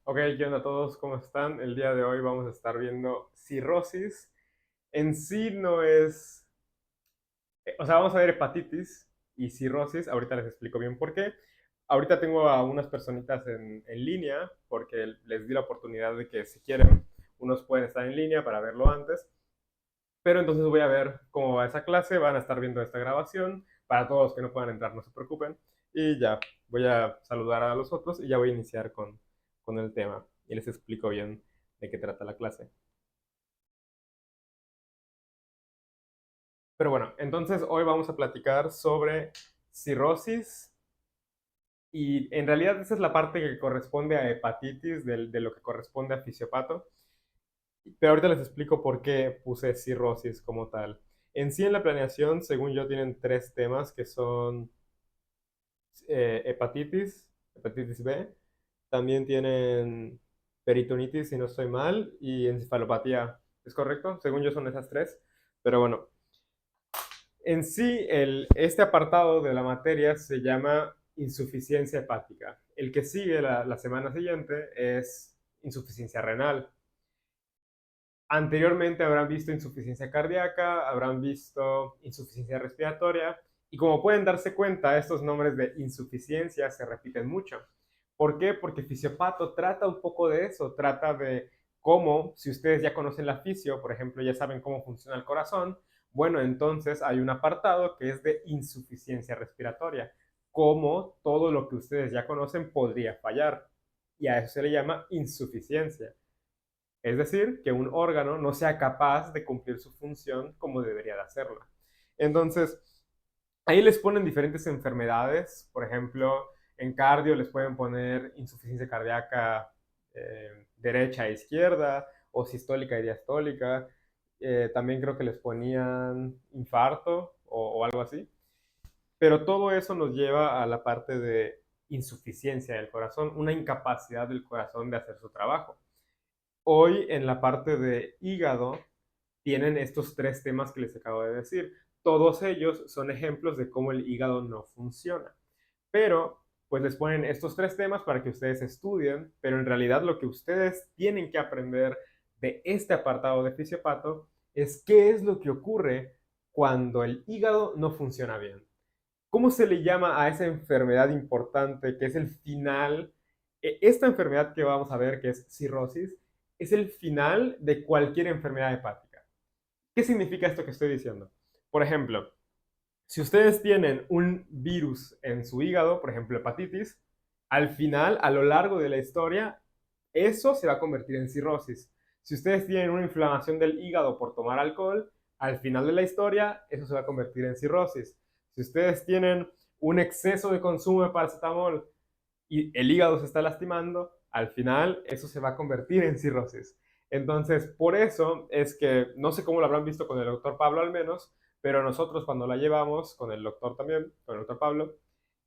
Ok, ¿qué onda a todos? ¿Cómo están? El día de hoy vamos a estar viendo cirrosis. En sí no es, o sea, vamos a ver hepatitis y cirrosis. Ahorita les explico bien por qué. Ahorita tengo a unas personitas en línea porque les di la oportunidad de que si quieren, unos pueden estar en línea para verlo antes. Pero entonces voy a ver cómo va esa clase. Van a estar viendo esta grabación. Para todos los que no puedan entrar, no se preocupen. Y ya, voy a saludar a los otros y ya voy a iniciar con el tema. Y les explico bien de qué trata la clase. Pero bueno, entonces hoy vamos a platicar sobre cirrosis y en realidad esa es la parte que corresponde a hepatitis de lo que corresponde a fisiopato. Pero ahorita les explico por qué puse cirrosis como tal. En sí en la planeación, según yo, tienen tres temas que son hepatitis B, también tienen peritonitis, si no estoy mal, y encefalopatía. ¿Es correcto? Según yo son esas tres. Pero bueno, en sí, este apartado de la materia se llama insuficiencia hepática. El que sigue la semana siguiente es insuficiencia renal. Anteriormente habrán visto insuficiencia cardíaca, habrán visto insuficiencia respiratoria, y como pueden darse cuenta, estos nombres de insuficiencia se repiten mucho. ¿Por qué? Porque Fisiopato trata un poco de eso, trata de cómo, si ustedes ya conocen la fisio, por ejemplo, ya saben cómo funciona el corazón, bueno, entonces hay un apartado que es de insuficiencia respiratoria, cómo todo lo que ustedes ya conocen podría fallar, y a eso se le llama insuficiencia. Es decir, que un órgano no sea capaz de cumplir su función como debería de hacerla. Entonces, ahí les ponen diferentes enfermedades. Por ejemplo, en cardio les pueden poner insuficiencia cardíaca derecha e izquierda, o sistólica y diastólica. También creo que les ponían infarto o algo así. Pero todo eso nos lleva a la parte de insuficiencia del corazón, una incapacidad del corazón de hacer su trabajo. Hoy en la parte de hígado tienen estos tres temas que les acabo de decir. Todos ellos son ejemplos de cómo el hígado no funciona. Pero, pues les ponen estos tres temas para que ustedes estudien, pero en realidad lo que ustedes tienen que aprender de este apartado de fisiopato es qué es lo que ocurre cuando el hígado no funciona bien. ¿Cómo se le llama a esa enfermedad importante que es el final? Esta enfermedad que vamos a ver, que es cirrosis, es el final de cualquier enfermedad hepática. ¿Qué significa esto que estoy diciendo? Por ejemplo, si ustedes tienen un virus en su hígado, por ejemplo hepatitis, al final, a lo largo de la historia, eso se va a convertir en cirrosis. Si ustedes tienen una inflamación del hígado por tomar alcohol, al final de la historia, eso se va a convertir en cirrosis. Si ustedes tienen un exceso de consumo de paracetamol y el hígado se está lastimando, al final eso se va a convertir en cirrosis. Entonces, por eso es que, no sé cómo lo habrán visto con el doctor Pablo al menos, pero nosotros cuando la llevamos, con el doctor también, con el doctor Pablo,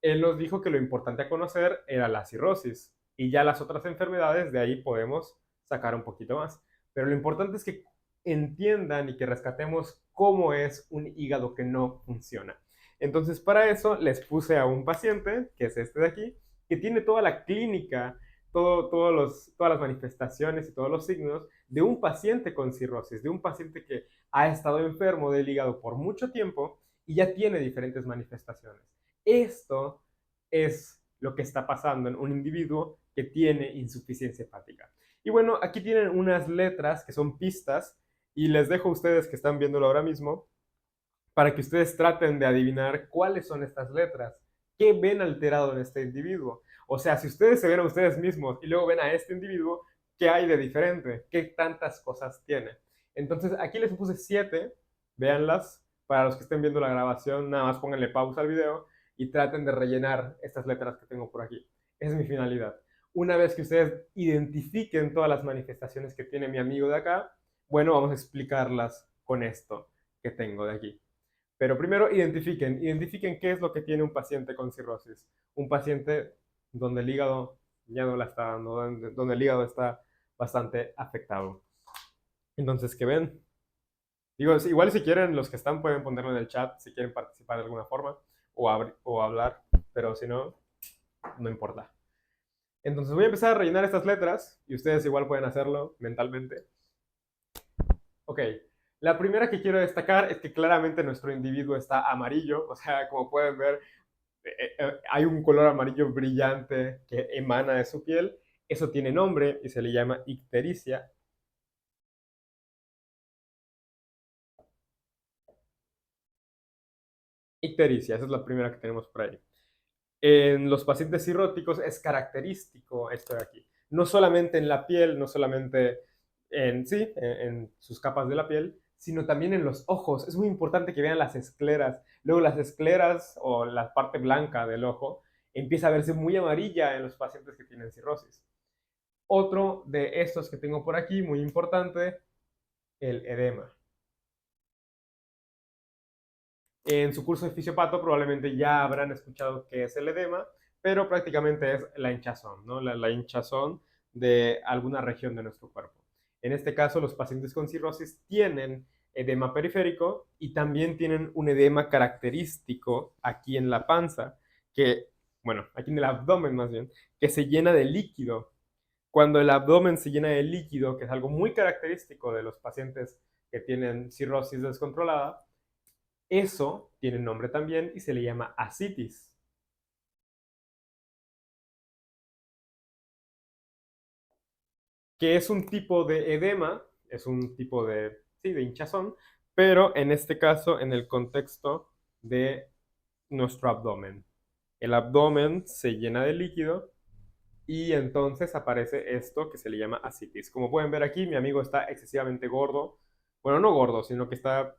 él nos dijo que lo importante a conocer era la cirrosis y ya las otras enfermedades de ahí podemos sacar un poquito más. Pero lo importante es que entiendan y que rescatemos cómo es un hígado que no funciona. Entonces, para eso les puse a un paciente, que es este de aquí, que tiene toda la clínica, todas las manifestaciones y todos los signos de un paciente con cirrosis, de un paciente que ha estado enfermo del hígado por mucho tiempo y ya tiene diferentes manifestaciones. Esto es lo que está pasando en un individuo que tiene insuficiencia hepática. Y bueno, aquí tienen unas letras que son pistas y les dejo a ustedes que están viéndolo ahora mismo para que ustedes traten de adivinar cuáles son estas letras, qué ven alterado en este individuo. O sea, si ustedes se ven a ustedes mismos y luego ven a este individuo, ¿qué hay de diferente? ¿Qué tantas cosas tiene? Entonces, aquí les puse 7, véanlas. Para los que estén viendo la grabación, nada más pónganle pausa al video y traten de rellenar estas letras que tengo por aquí. Esa es mi finalidad. Una vez que ustedes identifiquen todas las manifestaciones que tiene mi amigo de acá, bueno, vamos a explicarlas con esto que tengo de aquí. Pero primero identifiquen qué es lo que tiene un paciente con cirrosis. Un paciente donde el hígado ya no la está dando, donde el hígado está bastante afectado. Entonces, ¿qué ven? Digo, igual si quieren, los que están pueden ponerlo en el chat si quieren participar de alguna forma o hablar, pero si no, no importa. Entonces voy a empezar a rellenar estas letras y ustedes igual pueden hacerlo mentalmente. Ok, la primera que quiero destacar es que claramente nuestro individuo está amarillo, o sea, como pueden ver, hay un color amarillo brillante que emana de su piel. Eso tiene nombre y se le llama ictericia. Ictericia, esa es la primera que tenemos por ahí. En los pacientes cirróticos es característico esto de aquí. No solamente en la piel, no solamente en sus capas de la piel, sino también en los ojos. Es muy importante que vean las escleras. Luego las escleras o la parte blanca del ojo empieza a verse muy amarilla en los pacientes que tienen cirrosis. Otro de estos que tengo por aquí, muy importante, el edema. En su curso de fisiopato probablemente ya habrán escuchado qué es el edema, pero prácticamente es la hinchazón, ¿no? La hinchazón de alguna región de nuestro cuerpo. En este caso, los pacientes con cirrosis tienen edema periférico y también tienen un edema característico aquí en la panza, que, bueno, aquí en el abdomen más bien, que se llena de líquido. Cuando el abdomen se llena de líquido, que es algo muy característico de los pacientes que tienen cirrosis descontrolada, eso tiene nombre también y se le llama ascitis, que es un tipo de edema, es un tipo de, sí, de hinchazón, pero en este caso en el contexto de nuestro abdomen. El abdomen se llena de líquido y entonces aparece esto que se le llama ascitis. Como pueden ver aquí, mi amigo está excesivamente gordo. Bueno, no gordo, sino que está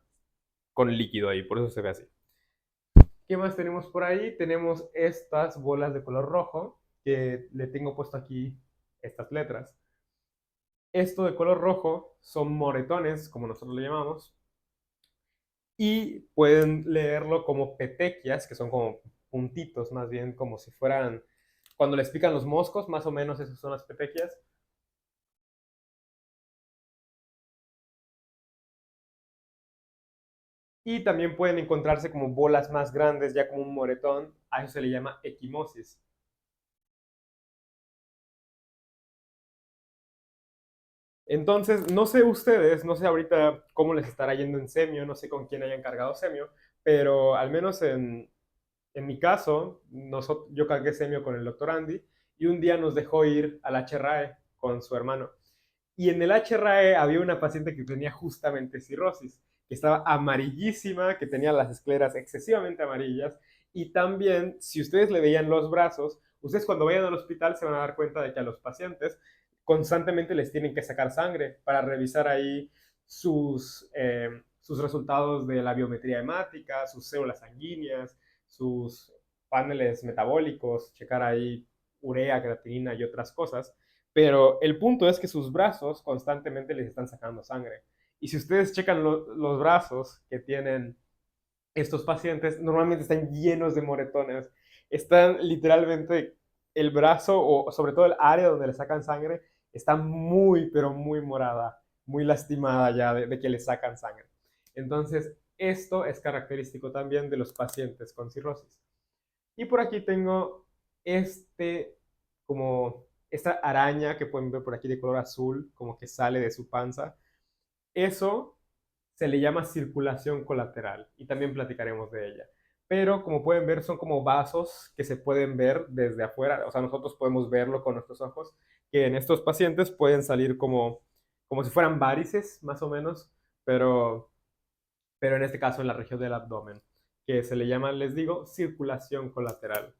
con líquido ahí, por eso se ve así. ¿Qué más tenemos por ahí? Tenemos estas bolas de color rojo, que le tengo puesto aquí estas letras. Esto de color rojo son moretones, como nosotros le llamamos, y pueden leerlo como petequias, que son como puntitos, más bien como si fueran, cuando les pican los moscos, más o menos esas son las petequias. Y también pueden encontrarse como bolas más grandes, ya como un moretón, a eso se le llama equimosis. Entonces, no sé ustedes, no sé ahorita cómo les estará yendo en semio, no sé con quién hayan cargado semio, pero al menos en mi caso, yo cargué semio con el doctor Andy y un día nos dejó ir al HRAE con su hermano. Y en el HRAE había una paciente que tenía justamente cirrosis, que estaba amarillísima, que tenía las escleras excesivamente amarillas. Y también, si ustedes le veían los brazos, ustedes cuando vayan al hospital se van a dar cuenta de que a los pacientes constantemente les tienen que sacar sangre para revisar ahí sus resultados de la biometría hemática, sus células sanguíneas, sus paneles metabólicos, checar ahí urea, creatinina y otras cosas. Pero el punto es que sus brazos constantemente les están sacando sangre. Y si ustedes checan los brazos que tienen estos pacientes, normalmente están llenos de moretones. Están literalmente el brazo o sobre todo el área donde le sacan sangre está muy, pero muy morada, muy lastimada ya de que le sacan sangre. Entonces, esto es característico también de los pacientes con cirrosis. Y por aquí tengo como esta araña que pueden ver por aquí de color azul, como que sale de su panza. Eso se le llama circulación colateral y también platicaremos de ella. Pero como pueden ver, son como vasos que se pueden ver desde afuera. O sea, nosotros podemos verlo con nuestros ojos, que en estos pacientes pueden salir como si fueran varices, más o menos, pero, pero en este caso en la región del abdomen, que se le llama, les digo, circulación colateral.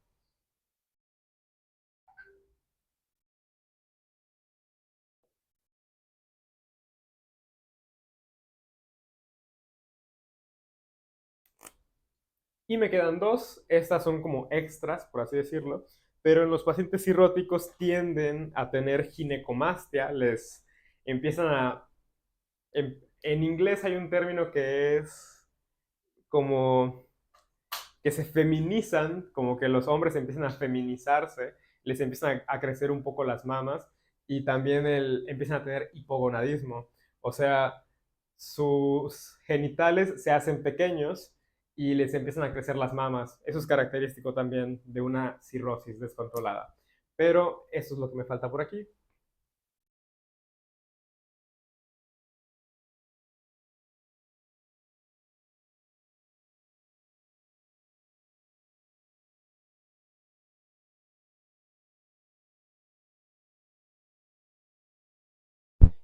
Y me quedan dos, estas son como extras, por así decirlo, pero en los pacientes cirróticos tienden a tener ginecomastia, les empiezan en inglés hay un término que es como que se feminizan, como que los hombres empiezan a feminizarse, les empiezan a crecer un poco las mamas y también empiezan a tener hipogonadismo, o sea, sus genitales se hacen pequeños y les empiezan a crecer las mamas. Eso es característico también de una cirrosis descontrolada. pero eso es lo que me falta por aquí.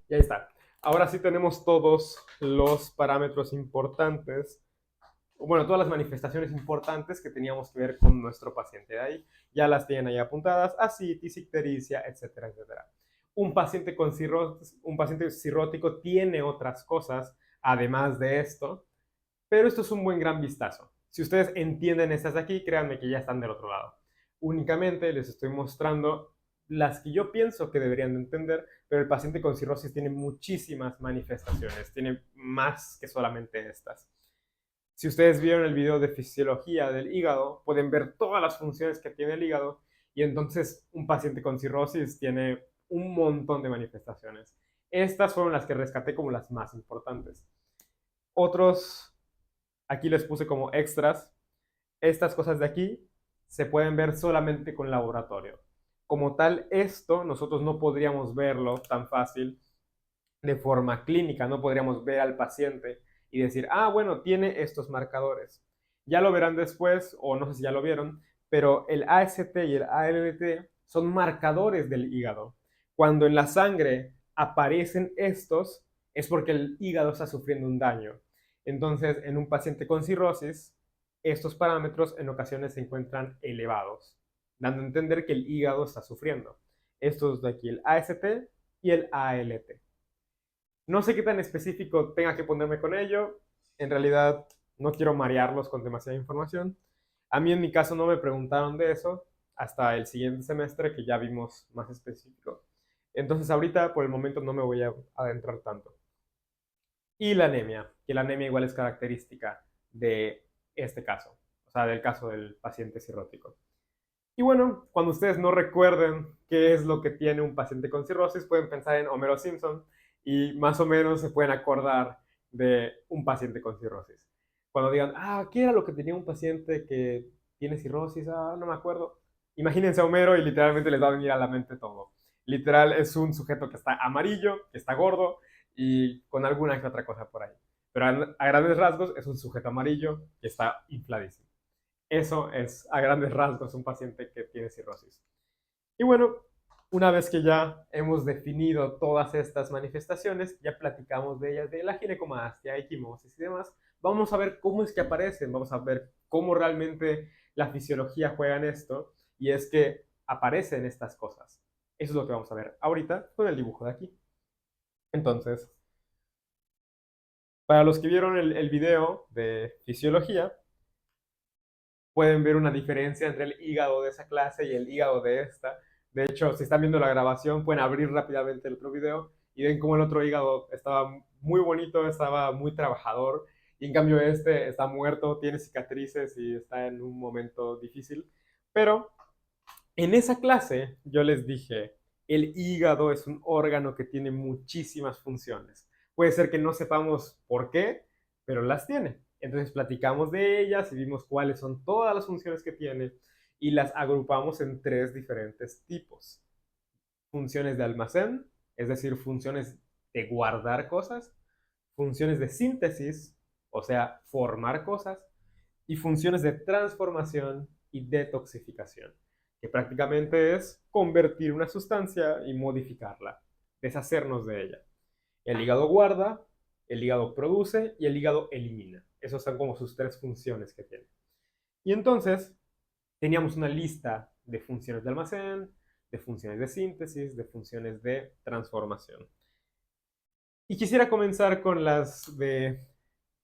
Y ahí está. Ahora sí tenemos todos los parámetros importantes, bueno, todas las manifestaciones importantes que teníamos que ver con nuestro paciente. De ahí ya las tienen ahí apuntadas: ascitis, ictericia, etcétera, etcétera. Un paciente cirrótico tiene otras cosas además de esto, pero esto es un buen gran vistazo. Si ustedes entienden estas de aquí, créanme que ya están del otro lado. Únicamente les estoy mostrando las que yo pienso que deberían de entender, pero el paciente con cirrosis tiene muchísimas manifestaciones, tiene más que solamente estas. Si ustedes vieron el video de fisiología del hígado, pueden ver todas las funciones que tiene el hígado, y entonces un paciente con cirrosis tiene un montón de manifestaciones. Estas fueron las que rescaté como las más importantes. Otros, aquí les puse como extras. Estas cosas de aquí se pueden ver solamente con laboratorio. Como tal, esto nosotros no podríamos verlo tan fácil de forma clínica, no podríamos ver al paciente y decir, ah, bueno, tiene estos marcadores. Ya lo verán después, o no sé si ya lo vieron, pero el AST y el ALT son marcadores del hígado. Cuando en la sangre aparecen estos, es porque el hígado está sufriendo un daño. Entonces, en un paciente con cirrosis, estos parámetros en ocasiones se encuentran elevados, dando a entender que el hígado está sufriendo. Estos de aquí, el AST y el ALT. No sé qué tan específico tenga que ponerme con ello. En realidad, no quiero marearlos con demasiada información. A mí, en mi caso, no me preguntaron de eso hasta el siguiente semestre, que ya vimos más específico. Entonces, ahorita, por el momento, no me voy a adentrar tanto. Y la anemia, que la anemia igual es característica de este caso, o sea, del caso del paciente cirrótico. Y bueno, cuando ustedes no recuerden qué es lo que tiene un paciente con cirrosis, pueden pensar en Homero Simpson y más o menos se pueden acordar de un paciente con cirrosis. Cuando digan, ah, ¿qué era lo que tenía un paciente que tiene cirrosis? Ah, no me acuerdo. Imagínense a Homero y literalmente les va a venir a la mente todo. Literal es un sujeto que está amarillo, que está gordo y con alguna que otra cosa por ahí. Pero a grandes rasgos es un sujeto amarillo que está infladísimo. Eso es a grandes rasgos un paciente que tiene cirrosis. Y bueno, una vez que ya hemos definido todas estas manifestaciones, ya platicamos de ellas, de la ginecomastia, equimosis y demás, vamos a ver cómo es que aparecen, vamos a ver cómo realmente la fisiología juega en esto, y es que aparecen estas cosas. Eso es lo que vamos a ver ahorita con el dibujo de aquí. Entonces, para los que vieron el video de fisiología, pueden ver una diferencia entre el hígado de esa clase y el hígado de esta. De hecho, si están viendo la grabación, pueden abrir rápidamente el otro video y ven cómo el otro hígado estaba muy bonito, estaba muy trabajador, y en cambio este está muerto, tiene cicatrices y está en un momento difícil. Pero en esa clase yo les dije, el hígado es un órgano que tiene muchísimas funciones. Puede ser que no sepamos por qué, pero las tiene. Entonces platicamos de ellas y vimos cuáles son todas las funciones que tiene, y las agrupamos en tres diferentes tipos. Funciones de almacén, es decir, funciones de guardar cosas; funciones de síntesis, o sea, formar cosas; y funciones de transformación y detoxificación, que prácticamente es convertir una sustancia y modificarla, deshacernos de ella. El hígado guarda, el hígado produce y el hígado elimina. Esas son como sus tres funciones que tiene. Y entonces teníamos una lista de funciones de almacén, de funciones de síntesis, de funciones de transformación. Y quisiera comenzar con las de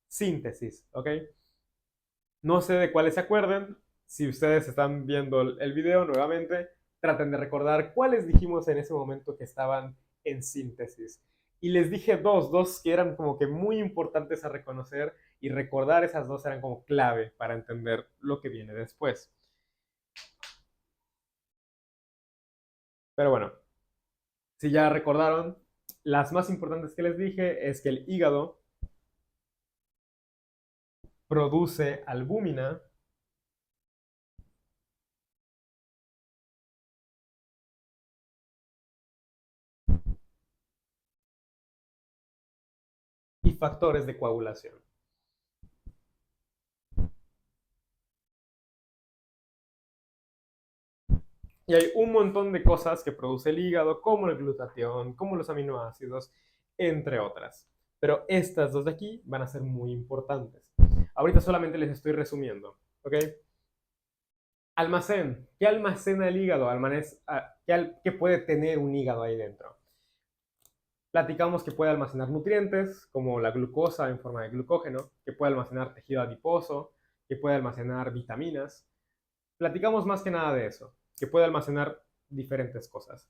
síntesis, ¿ok? No sé de cuáles se acuerden. Si ustedes están viendo el video nuevamente, traten de recordar cuáles dijimos en ese momento que estaban en síntesis. Y les dije dos que eran como que muy importantes a reconocer, y recordar esas dos eran como clave para entender lo que viene después. Pero bueno, si ya recordaron, las más importantes que les dije es que el hígado produce albúmina, factores de coagulación. Y hay un montón de cosas que produce el hígado, como el glutatión, como los aminoácidos, entre otras. Pero estas dos de aquí van a ser muy importantes. Ahorita solamente les estoy resumiendo, ¿ok? Almacén. ¿Qué almacena el hígado? ¿Qué puede tener un hígado ahí dentro? Platicamos que puede almacenar nutrientes, como la glucosa en forma de glucógeno, que puede almacenar tejido adiposo, que puede almacenar vitaminas. Platicamos más que nada de eso, que puede almacenar diferentes cosas.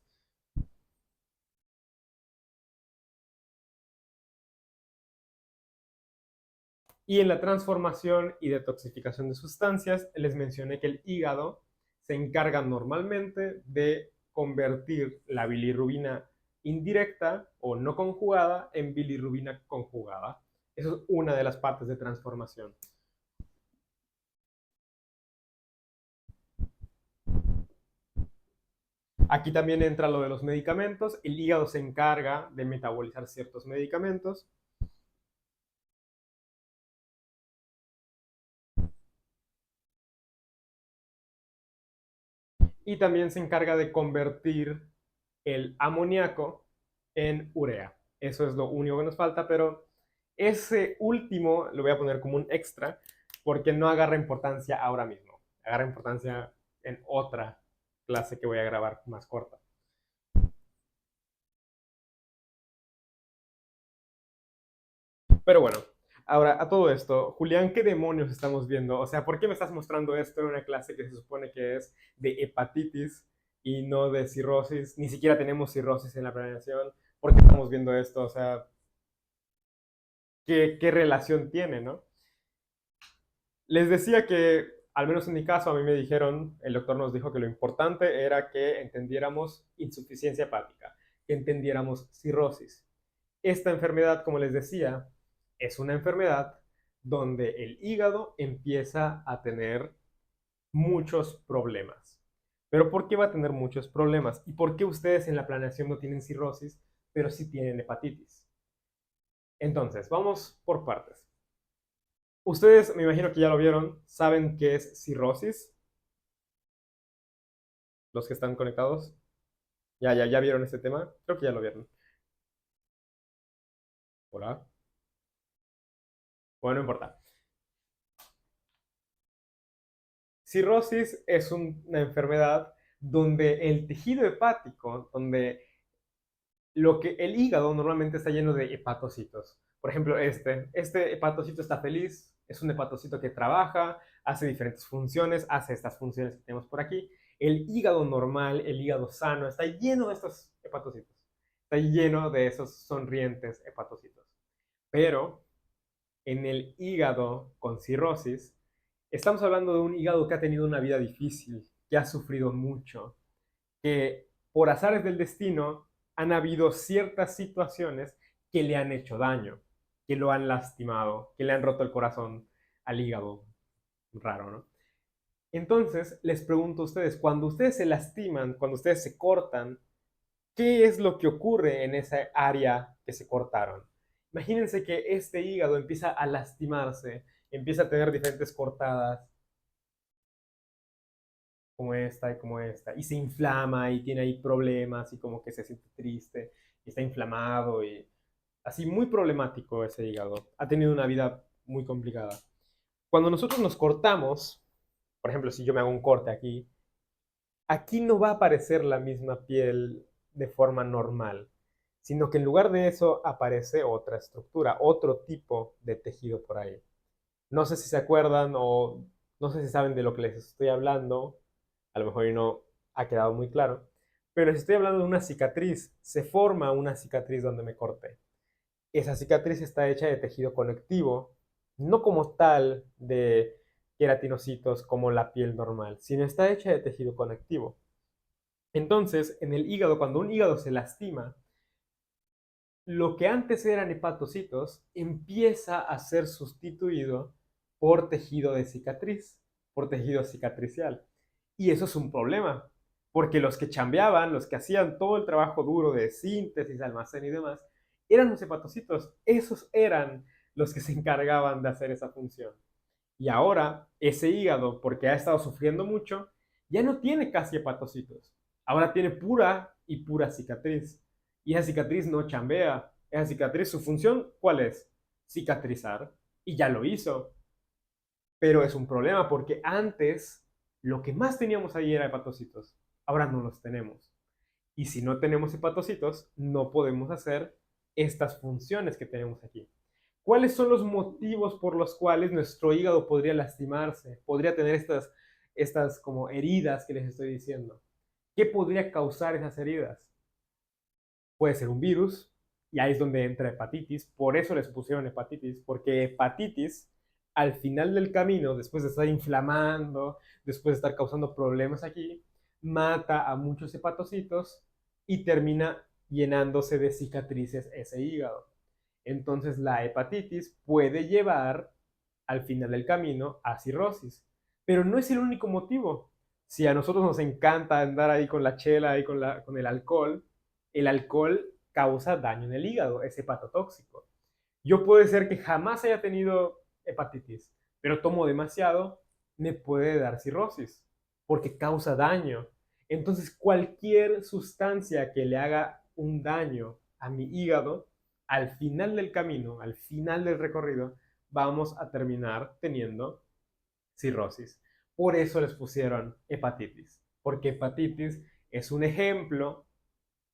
Y en la transformación y detoxificación de sustancias, les mencioné que el hígado se encarga normalmente de convertir la bilirrubina indirecta o no conjugada en bilirrubina conjugada. Eso es una de las partes de transformación. Aquí también entra lo de los medicamentos. El hígado se encarga de metabolizar ciertos medicamentos. Y también se encarga de convertir el amoníaco en urea. Eso es lo único que nos falta, pero ese último lo voy a poner como un extra porque no agarra importancia ahora mismo. Agarra importancia en otra clase que voy a grabar más corta. Pero bueno, ahora a todo esto, Julián, ¿qué demonios estamos viendo? O sea, ¿por qué me estás mostrando esto en una clase que se supone que es de hepatitis y no de cirrosis? Ni siquiera tenemos cirrosis en la planeación. ¿Por qué estamos viendo esto? O sea, ¿qué relación tiene, no? Les decía que, al menos en mi caso, a mí me dijeron, el doctor nos dijo que lo importante era que entendiéramos insuficiencia hepática, que entendiéramos cirrosis. Esta enfermedad, como les decía, es una enfermedad donde el hígado empieza a tener muchos problemas. ¿Pero por qué va a tener muchos problemas? ¿Y por qué ustedes en la planeación no tienen cirrosis, pero sí tienen hepatitis? Entonces, vamos por partes. Ustedes, me imagino que ya lo vieron, saben qué es cirrosis, los que están conectados. Ya vieron este tema. Creo que ya lo vieron. Hola. Bueno, no importa. Cirrosis es una enfermedad donde el tejido hepático, donde lo que el hígado normalmente está lleno de hepatocitos. Por ejemplo, este hepatocito está feliz, es un hepatocito que trabaja, hace diferentes funciones, hace estas funciones que tenemos por aquí. El hígado normal, el hígado sano, está lleno de estos hepatocitos. Está lleno de esos sonrientes hepatocitos. Pero en el hígado con cirrosis, estamos hablando de un hígado que ha tenido una vida difícil, que ha sufrido mucho, que por azares del destino han habido ciertas situaciones que le han hecho daño, que lo han lastimado, que le han roto el corazón al hígado. Raro, ¿no? Entonces, les pregunto a ustedes, cuando ustedes se lastiman, cuando ustedes se cortan, ¿qué es lo que ocurre en esa área que se cortaron? Imagínense que este hígado empieza a lastimarse, empieza a tener diferentes cortadas, como esta, y se inflama y tiene ahí problemas y como que se siente triste y está inflamado y así muy problemático ese hígado. Ha tenido una vida muy complicada. Cuando nosotros nos cortamos, por ejemplo, si yo me hago un corte aquí, aquí no va a aparecer la misma piel de forma normal, sino que en lugar de eso aparece otra estructura, otro tipo de tejido por ahí. No sé si se acuerdan o no sé si saben de lo que les estoy hablando, a lo mejor no ha quedado muy claro, pero les estoy hablando de una cicatriz, se forma una cicatriz donde me corté. Esa cicatriz está hecha de tejido conectivo, no como tal de queratinocitos como la piel normal, sino está hecha de tejido conectivo. Entonces, en el hígado, cuando un hígado se lastima, lo que antes eran hepatocitos empieza a ser sustituido por tejido de cicatriz, por tejido cicatricial. Y eso es un problema, porque los que chambeaban, los que hacían todo el trabajo duro de síntesis, almacén y demás, eran los hepatocitos. Esos eran los que se encargaban de hacer esa función. Y ahora ese hígado, porque ha estado sufriendo mucho, ya no tiene casi hepatocitos. Ahora tiene pura y pura cicatriz. Y esa cicatriz no chambea. Esa cicatriz, su función, ¿cuál es? Cicatrizar. Y ya lo hizo. Pero es un problema porque antes lo que más teníamos ahí era hepatocitos. Ahora no los tenemos. Y si no tenemos hepatocitos, no podemos hacer estas funciones que tenemos aquí. ¿Cuáles son los motivos por los cuales nuestro hígado podría lastimarse? Podría tener estas como heridas que les estoy diciendo. ¿Qué podría causar esas heridas? Puede ser un virus, y ahí es donde entra hepatitis. Por eso les pusieron hepatitis, porque hepatitis, al final del camino, después de estar inflamando, después de estar causando problemas aquí, mata a muchos hepatocitos y termina llenándose de cicatrices ese hígado. Entonces la hepatitis puede llevar al final del camino a cirrosis, pero no es el único motivo. Si a nosotros nos encanta andar ahí con la chela, ahí con el alcohol causa daño en el hígado, es hepatotóxico. Yo puede ser que jamás haya tenido hepatitis, pero tomo demasiado, me puede dar cirrosis, porque causa daño. Entonces, cualquier sustancia que le haga un daño a mi hígado, al final del camino, al final del recorrido, vamos a terminar teniendo cirrosis. Por eso les pusieron hepatitis, porque hepatitis es un ejemplo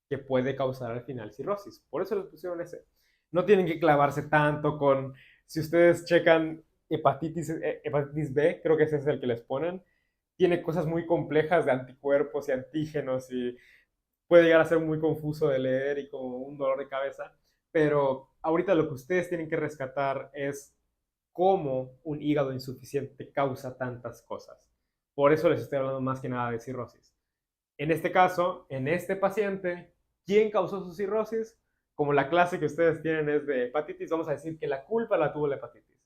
que puede causar al final cirrosis. Por eso les pusieron ese. No tienen que clavarse tanto con, si ustedes checan hepatitis B, creo que ese es el que les ponen, tiene cosas muy complejas de anticuerpos y antígenos y puede llegar a ser muy confuso de leer y como un dolor de cabeza, pero ahorita lo que ustedes tienen que rescatar es cómo un hígado insuficiente causa tantas cosas. Por eso les estoy hablando más que nada de cirrosis. En este caso, en este paciente, ¿quién causó su cirrosis? Como la clase que ustedes tienen es de hepatitis, vamos a decir que la culpa la tuvo la hepatitis.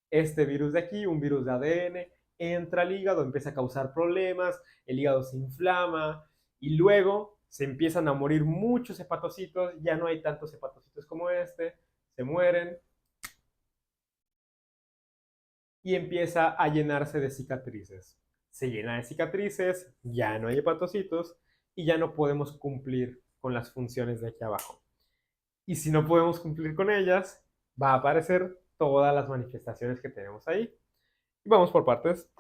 Este virus de aquí, un virus de ADN, entra al hígado, empieza a causar problemas, el hígado se inflama y luego se empiezan a morir muchos hepatocitos, ya no hay tantos hepatocitos como este, se mueren y empieza a llenarse de cicatrices. Se llena de cicatrices, ya no hay hepatocitos y ya no podemos cumplir con las funciones de aquí abajo. Y si no podemos cumplir con ellas, va a aparecer todas las manifestaciones que tenemos ahí. Y vamos por partes.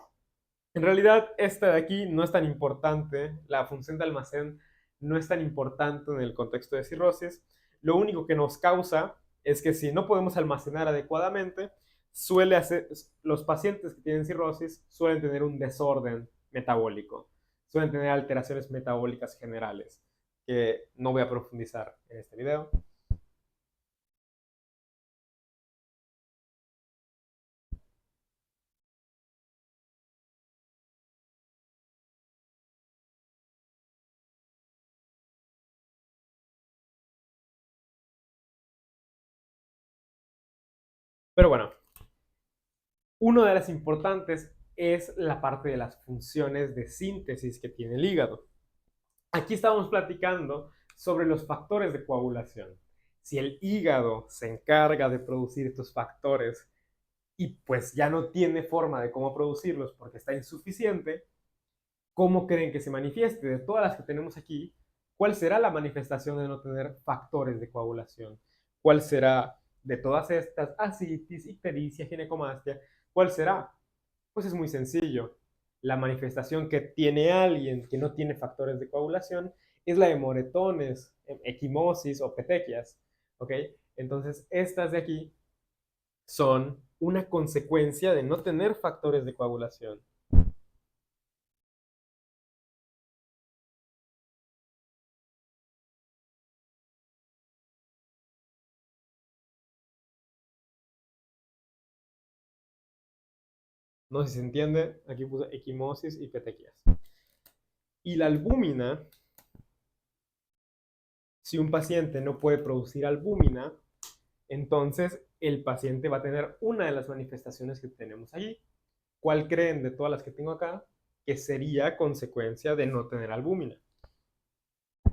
En realidad, esta de aquí no es tan importante, la función de almacén no es tan importante en el contexto de cirrosis. Lo único que nos causa es que si no podemos almacenar adecuadamente, los pacientes que tienen cirrosis suelen tener un desorden metabólico, suelen tener alteraciones metabólicas generales, que no voy a profundizar en este video. Pero bueno, una de las importantes es la parte de las funciones de síntesis que tiene el hígado. Aquí estamos platicando sobre los factores de coagulación. Si el hígado se encarga de producir estos factores y pues ya no tiene forma de cómo producirlos porque está insuficiente, ¿cómo creen que se manifieste? De todas las que tenemos aquí, ¿cuál será la manifestación de no tener factores de coagulación? ¿Cuál será de todas estas, ascitis, ictericia, ginecomastia? ¿Cuál será? Pues es muy sencillo. La manifestación que tiene alguien que no tiene factores de coagulación es la de moretones, equimosis o petequias. ¿Ok? Entonces, estas de aquí son una consecuencia de no tener factores de coagulación. No sé si se entiende, aquí puse equimosis y petequias. Y la albúmina, si un paciente no puede producir albúmina, entonces el paciente va a tener una de las manifestaciones que tenemos allí. ¿Cuál creen de todas las que tengo acá que sería consecuencia de no tener albúmina?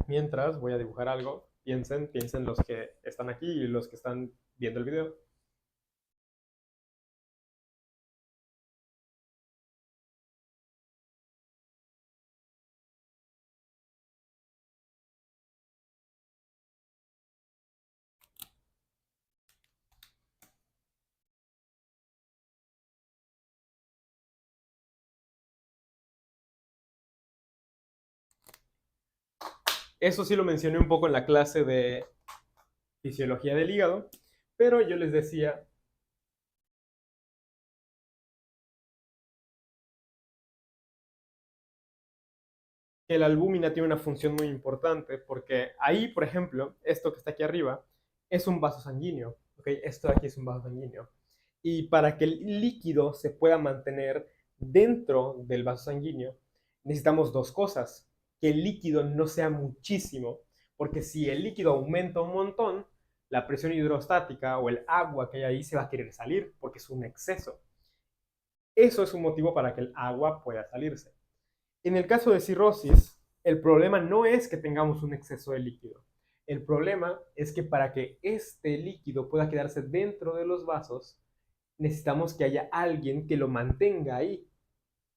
Mientras voy a dibujar algo Piensen los que están aquí y los que están viendo el video. Eso sí lo mencioné un poco en la clase de fisiología del hígado, pero yo les decía que la albúmina tiene una función muy importante porque ahí, por ejemplo, esto que está aquí arriba es un vaso sanguíneo, ¿ok? Esto de aquí es un vaso sanguíneo. Y para que el líquido se pueda mantener dentro del vaso sanguíneo, necesitamos dos cosas. Que el líquido no sea muchísimo, porque si el líquido aumenta un montón, la presión hidrostática o el agua que hay ahí se va a querer salir porque es un exceso. Eso es un motivo para que el agua pueda salirse. En el caso de cirrosis, el problema no es que tengamos un exceso de líquido. El problema es que para que este líquido pueda quedarse dentro de los vasos, necesitamos que haya alguien que lo mantenga ahí.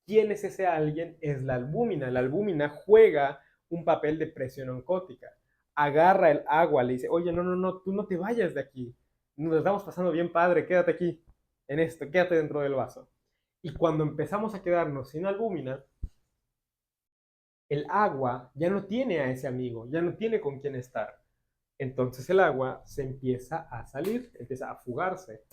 ¿Quién es ese alguien? Es la albúmina. La albúmina juega un papel de presión oncótica. Agarra el agua, le dice, oye, no, no, no, tú no te vayas de aquí. Nos estamos pasando bien padre, quédate aquí, en esto, quédate dentro del vaso. Y cuando empezamos a quedarnos sin albúmina, el agua ya no tiene a ese amigo, ya no tiene con quién estar. Entonces el agua se empieza a salir, empieza a fugarse.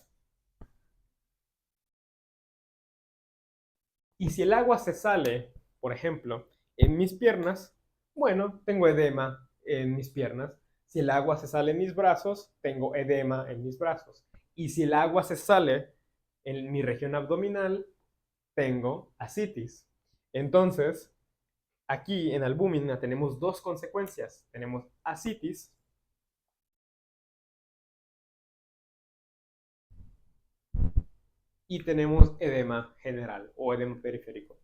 Y si el agua se sale, por ejemplo, en mis piernas, bueno, tengo edema en mis piernas. Si el agua se sale en mis brazos, tengo edema en mis brazos. Y si el agua se sale en mi región abdominal, tengo ascitis. Entonces, aquí en albúmina tenemos dos consecuencias. Tenemos ascitis y tenemos edema general o edema periférico.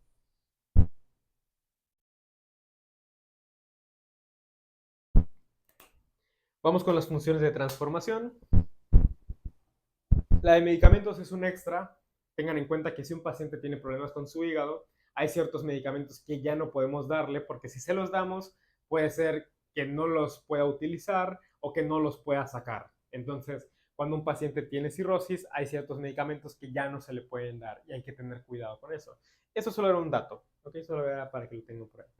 Vamos con las funciones de transformación. La de medicamentos es un extra. Tengan en cuenta que si un paciente tiene problemas con su hígado, hay ciertos medicamentos que ya no podemos darle porque si se los damos, puede ser que no los pueda utilizar o que no los pueda sacar. Entonces, cuando un paciente tiene cirrosis, hay ciertos medicamentos que ya no se le pueden dar y hay que tener cuidado con eso. Eso solo era un dato, ¿ok? Solo era para que lo tengan por ahí.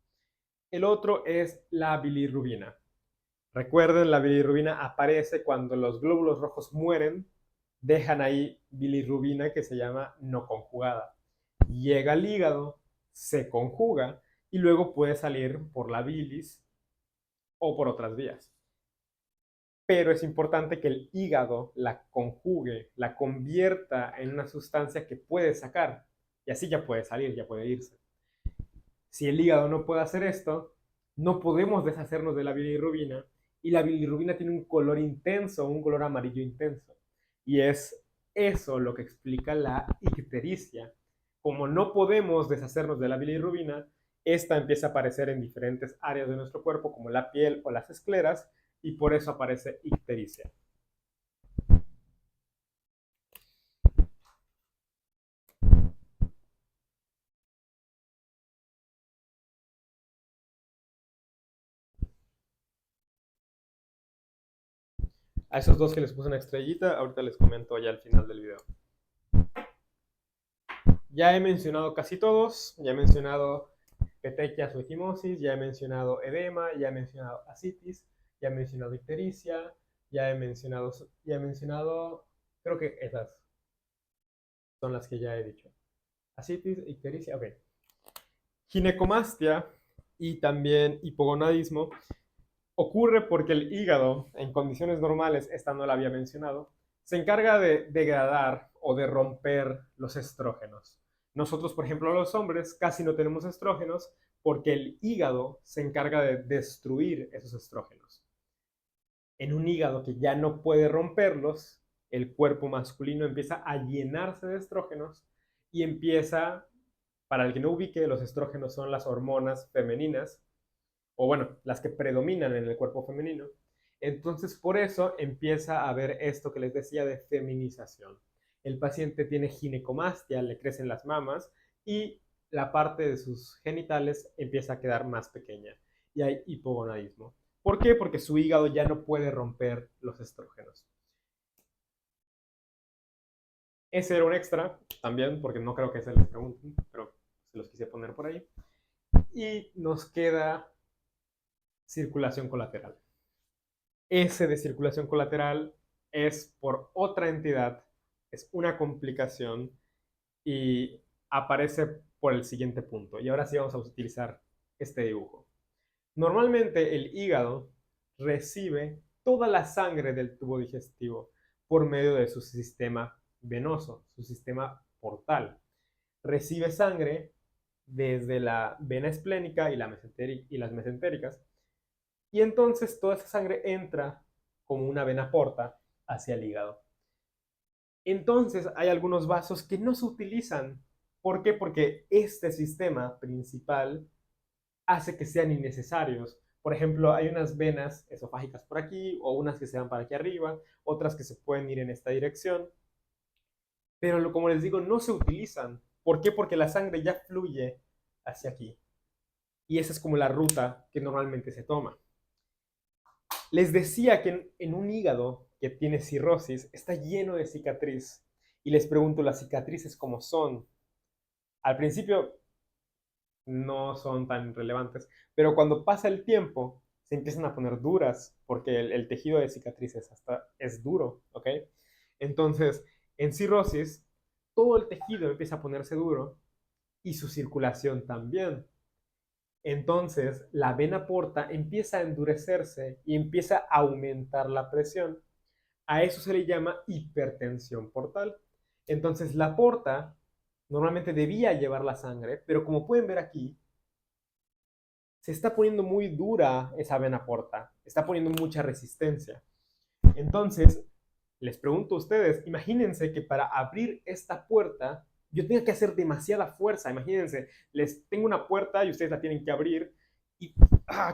El otro es la bilirrubina. Recuerden, la bilirrubina aparece cuando los glóbulos rojos mueren, dejan ahí bilirrubina que se llama no conjugada. Llega al hígado, se conjuga y luego puede salir por la bilis o por otras vías. Pero es importante que el hígado la conjugue, la convierta en una sustancia que puede sacar y así ya puede salir, ya puede irse. Si el hígado no puede hacer esto, no podemos deshacernos de la bilirrubina y la bilirrubina tiene un color intenso, un color amarillo intenso. Y es eso lo que explica la ictericia. Como no podemos deshacernos de la bilirrubina, esta empieza a aparecer en diferentes áreas de nuestro cuerpo, como la piel o las escleras, y por eso aparece ictericia. A esos dos que les puse una estrellita, ahorita les comento ya al final del video. Ya he mencionado casi todos, ya he mencionado petequias o equimosis, ya he mencionado edema, ya he mencionado ascitis, ya he mencionado ictericia, ya he mencionado, creo que esas son las que ya he dicho. Ascitis, ictericia, ok. Ginecomastia y también hipogonadismo ocurre porque el hígado, en condiciones normales, esta no la había mencionado, se encarga de degradar o de romper los estrógenos. Nosotros, por ejemplo, los hombres casi no tenemos estrógenos porque el hígado se encarga de destruir esos estrógenos. En un hígado que ya no puede romperlos, el cuerpo masculino empieza a llenarse de estrógenos y empieza, para el que no ubique, los estrógenos son las hormonas femeninas, o bueno, las que predominan en el cuerpo femenino, Entonces, por eso empieza a haber esto que les decía de feminización. El paciente tiene ginecomastia, le crecen las mamas y la parte de sus genitales empieza a quedar más pequeña y hay hipogonadismo. ¿Por qué? Porque su hígado ya no puede romper los estrógenos. Ese era un extra también, porque no creo que se les pregunten, pero se los quise poner por ahí. Y nos queda circulación colateral. Ese de circulación colateral es por otra entidad, es una complicación y aparece por el siguiente punto. Y ahora sí vamos a utilizar este dibujo. Normalmente el hígado recibe toda la sangre del tubo digestivo por medio de su sistema venoso, su sistema portal. Recibe sangre desde la vena esplénica y las mesentéricas, y entonces toda esa sangre entra como una vena porta hacia el hígado. Entonces hay algunos vasos que no se utilizan. ¿Por qué? Porque este sistema principal hace que sean innecesarios. Por ejemplo, hay unas venas esofágicas por aquí, o unas que se van para aquí arriba, otras que se pueden ir en esta dirección, pero como les digo, no se utilizan. ¿Por qué? Porque la sangre ya fluye hacia aquí. Y esa es como la ruta que normalmente se toma. Les decía que en un hígado que tiene cirrosis está lleno de cicatriz. Y les pregunto, ¿las cicatrices cómo son? Al principio no son tan relevantes, pero cuando pasa el tiempo se empiezan a poner duras porque el tejido de cicatrices hasta es duro, ¿ok? Entonces, en cirrosis, todo el tejido empieza a ponerse duro y su circulación también. Entonces, la vena porta empieza a endurecerse y empieza a aumentar la presión. A eso se le llama hipertensión portal. Entonces, la porta normalmente debía llevar la sangre, pero como pueden ver aquí, se está poniendo muy dura esa vena porta, está poniendo mucha resistencia. Entonces, les pregunto a ustedes, imagínense que para abrir esta puerta yo tenga que hacer demasiada fuerza. Imagínense, les tengo una puerta y ustedes la tienen que abrir y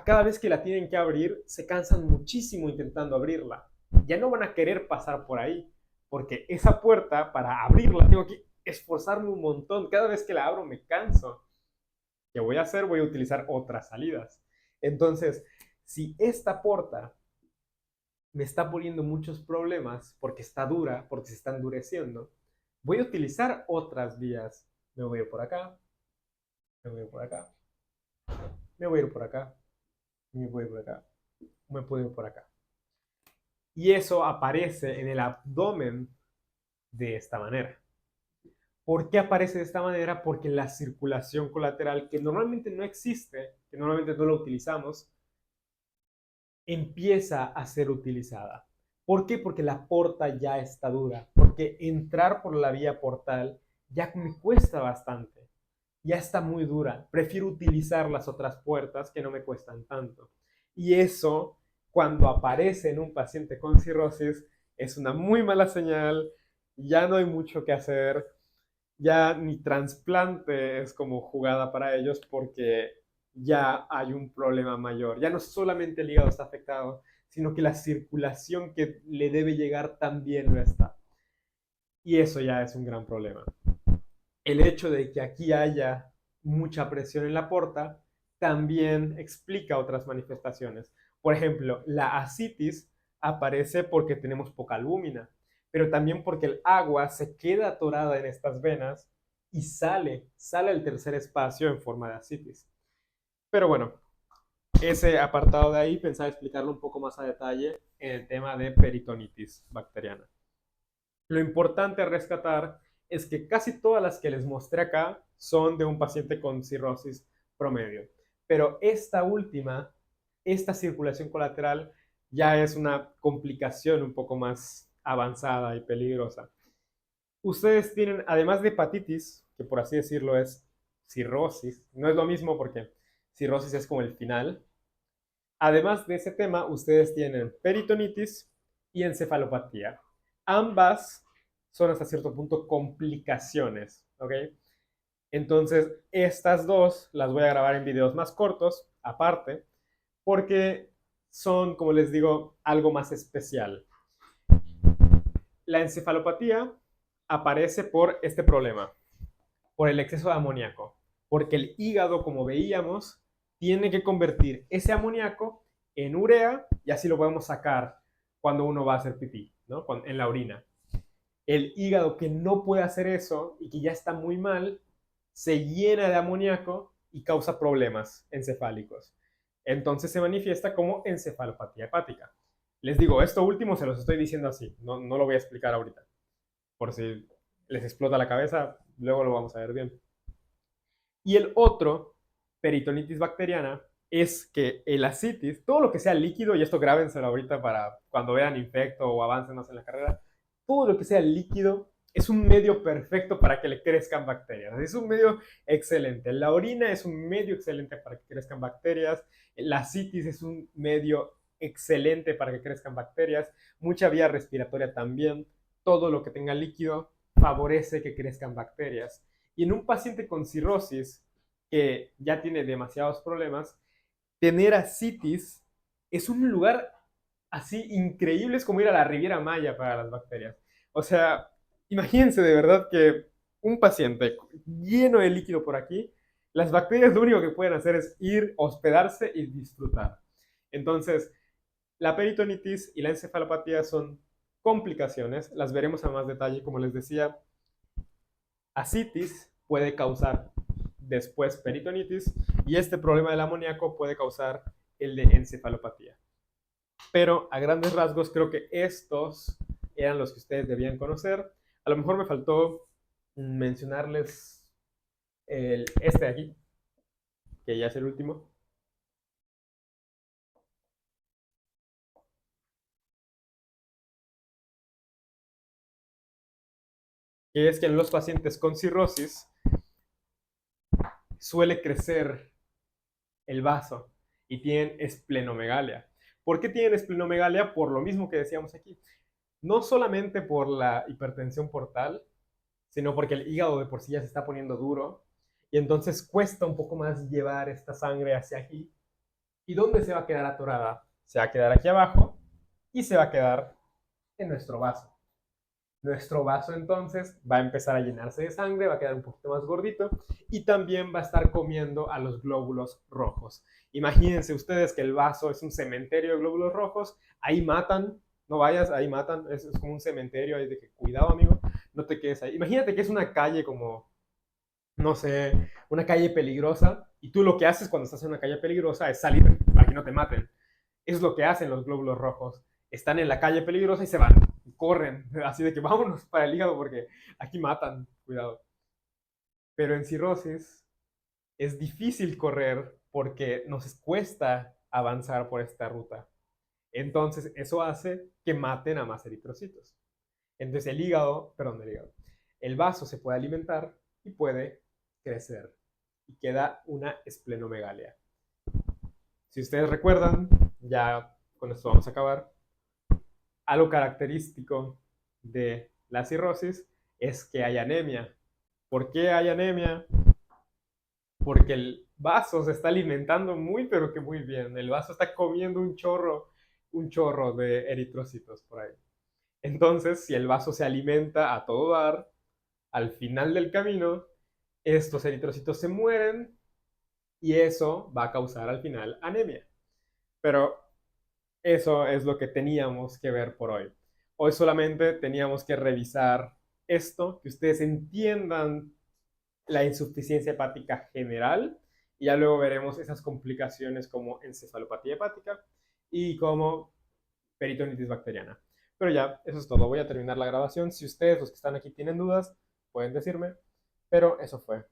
cada vez que la tienen que abrir se cansan muchísimo intentando abrirla. Ya no van a querer pasar por ahí porque esa puerta para abrirla tengo que esforzarme un montón. Cada vez que la abro me canso. ¿Qué voy a hacer? Voy a utilizar otras salidas. Entonces, si esta puerta me está poniendo muchos problemas porque está dura, porque se está endureciendo, voy a utilizar otras vías. Me voy a ir por acá, me voy a ir por acá, me voy a ir por acá, me voy a ir por acá, me puedo ir por acá. Y eso aparece en el abdomen de esta manera. ¿Por qué aparece de esta manera? Porque la circulación colateral, que normalmente no existe, que normalmente no lo utilizamos, empieza a ser utilizada. ¿Por qué? Porque la porta ya está dura, porque entrar por la vía portal ya me cuesta bastante, ya está muy dura. Prefiero utilizar las otras puertas que no me cuestan tanto. Y eso, cuando aparece en un paciente con cirrosis, es una muy mala señal, ya no hay mucho que hacer, ya ni trasplante es como jugada para ellos porque ya hay un problema mayor. Ya no solamente el hígado está afectado, sino que la circulación que le debe llegar también lo está. Y eso ya es un gran problema. El hecho de que aquí haya mucha presión en la porta también explica otras manifestaciones. Por ejemplo, la ascitis aparece porque tenemos poca albúmina, pero también porque el agua se queda atorada en estas venas y sale al tercer espacio en forma de ascitis. Pero bueno, ese apartado de ahí pensaba explicarlo un poco más a detalle en el tema de peritonitis bacteriana. Lo importante a rescatar es que casi todas las que les mostré acá son de un paciente con cirrosis promedio, pero esta última, esta circulación colateral, ya es una complicación un poco más avanzada y peligrosa. Ustedes tienen, además de hepatitis, que por así decirlo es cirrosis, no es lo mismo porque cirrosis es como el final. Además de ese tema, ustedes tienen peritonitis y encefalopatía. Ambas son hasta cierto punto complicaciones, ¿ok? Entonces, estas dos las voy a grabar en videos más cortos, aparte, porque son, como les digo, algo más especial. La encefalopatía aparece por este problema, por el exceso de amoníaco, porque el hígado, como veíamos, tiene que convertir ese amoníaco en urea y así lo podemos sacar cuando uno va a hacer pipí, ¿no? En la orina. El hígado que no puede hacer eso y que ya está muy mal, se llena de amoníaco y causa problemas encefálicos. Entonces se manifiesta como encefalopatía hepática. Les digo, esto último se los estoy diciendo así, no lo voy a explicar ahorita, por si les explota la cabeza, luego lo vamos a ver bien. Y el otro, peritonitis bacteriana, es que el ascitis, todo lo que sea líquido, y esto grábenselo ahorita para cuando vean infecto o avancen más en la carrera, todo lo que sea líquido es un medio perfecto para que le crezcan bacterias. Es un medio excelente. La orina es un medio excelente para que crezcan bacterias. La ascitis es un medio excelente para que crezcan bacterias. Mucha vía respiratoria también. Todo lo que tenga líquido favorece que crezcan bacterias. Y en un paciente con cirrosis que ya tiene demasiados problemas, tener ascitis es un lugar así increíble, es como ir a la Riviera Maya para las bacterias. O sea, imagínense de verdad que un paciente lleno de líquido por aquí, las bacterias lo único que pueden hacer es ir, hospedarse y disfrutar. Entonces, la peritonitis y la encefalopatía son complicaciones, las veremos a más detalle, como les decía, ascitis puede causar después peritonitis y este problema del amoníaco puede causar el de encefalopatía. Pero a grandes rasgos creo que estos eran los que ustedes debían conocer. A lo mejor me faltó mencionarles este de aquí, que ya es el último, que es que en los pacientes con cirrosis suele crecer el vaso y tienen esplenomegalia. ¿Por qué tienen esplenomegalia? Por lo mismo que decíamos aquí. No solamente por la hipertensión portal, sino porque el hígado de por sí ya se está poniendo duro y entonces cuesta un poco más llevar esta sangre hacia aquí. ¿Y dónde se va a quedar atorada? Se va a quedar aquí abajo y se va a quedar en nuestro vaso. Nuestro vaso entonces va a empezar a llenarse de sangre, va a quedar un poquito más gordito y también va a estar comiendo a los glóbulos rojos. Imagínense ustedes que el vaso es un cementerio de glóbulos rojos, ahí matan, no vayas, ahí matan, es como un cementerio, ahí de que cuidado amigo, no te quedes ahí. Imagínate que es una calle como, no sé, una calle peligrosa y tú lo que haces cuando estás en una calle peligrosa es salir para que no te maten. Eso es lo que hacen los glóbulos rojos. Están en la calle peligrosa y se van, corren, así de que vámonos para el hígado porque aquí matan, cuidado. Pero en cirrosis es difícil correr porque nos cuesta avanzar por esta ruta. Entonces eso hace que maten a más eritrocitos. Entonces el vaso se puede alimentar y puede crecer y queda una esplenomegalia. Si ustedes recuerdan, ya con esto vamos a acabar, algo característico de la cirrosis es que hay anemia. ¿Por qué hay anemia? Porque el vaso se está alimentando muy, pero que muy bien. El vaso está comiendo un chorro de eritrocitos por ahí. Entonces, si el vaso se alimenta a todo dar, al final del camino, estos eritrocitos se mueren y eso va a causar al final anemia. Pero eso es lo que teníamos que ver por hoy. Hoy solamente teníamos que revisar esto, que ustedes entiendan la insuficiencia hepática general y ya luego veremos esas complicaciones como encefalopatía hepática y como peritonitis bacteriana. Pero ya, eso es todo. Voy a terminar la grabación. Si ustedes, los que están aquí, tienen dudas, pueden decirme. Pero eso fue.